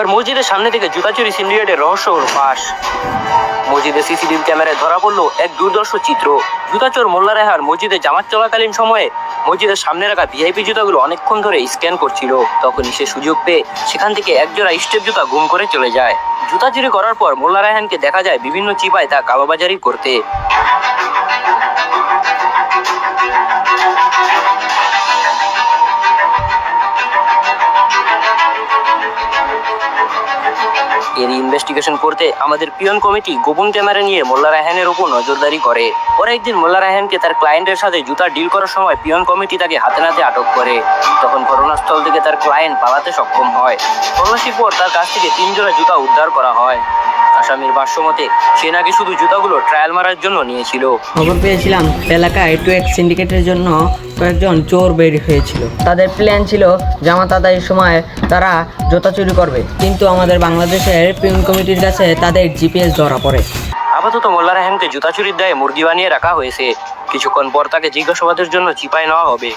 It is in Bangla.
এবার মসজিদের সামনে থেকে জুতা চুরি সিন্ডিকেটের রহস্য ফাঁস। মসজিদে সিসিটিভি ক্যামেরায় ধরা পড়লো এক দুর্দর্শ চিত্র। জুতাচোর মোল্লা রেহান মসজিদে জামাত চলাকালীন সময়ে মসজিদের সামনে রাখা ভিআইপি জুতাগুলো অনেকক্ষণ ধরে স্ক্যান করছিল। তখনই সে সুযোগ পেয়ে সেখান থেকে একজোড়া স্টেপ জুতা গুম করে চলে যায়। জুতা চুরি করার পর মোল্লা রেহানকে দেখা যায় বিভিন্ন চিপায় তা কালোবাজারি করতে। এর ইনভেস্টিগেশন করতে আমাদের পিয়ন কমিটি গোপন ক্যামেরা নিয়ে মোল্লা রায়হানের উপর নজরদারি করে। পরে একদিন মোল্লা রায়হানকে তার ক্লায়েন্টের সাথে জুতা ডিল করার সময় পিয়ন কমিটি তাকে হাতে নাতে আটক করে। তখন ঘটনাস্থল থেকে তার ক্লায়েন্ট পালাতে সক্ষম হয়। তল্লাশির পর তার কাছ থেকে 3 জোড়া জুতা উদ্ধার করা হয়। আসামির ভাষ্য মতে সে নাকি শুধু জুতাগুলো ট্রায়াল মারার জন্য নিয়েছিল। খবর পেয়েছিলাম এলাকায় টুয়েক্স সিন্ডিকেটের জন্য কয়েকজন চোর বের হয়েছিল। তাদের প্ল্যান ছিল জামাত আদায়ের সময় তারা জুতা চুরি করবে, কিন্তু আমাদের বাংলাদেশের পিয়ন কমিটির কাছে তাদের জিপিএস ধরা পড়ে। আপাতত মোল্লা রায়হানকে জুতা চুরির দায়ে মুরগি বানিয়ে রাখা হয়েছে। কিছুক্ষণ পর তাকে জিজ্ঞাসাবাদের জন্য চিপায় নেওয়া হবে।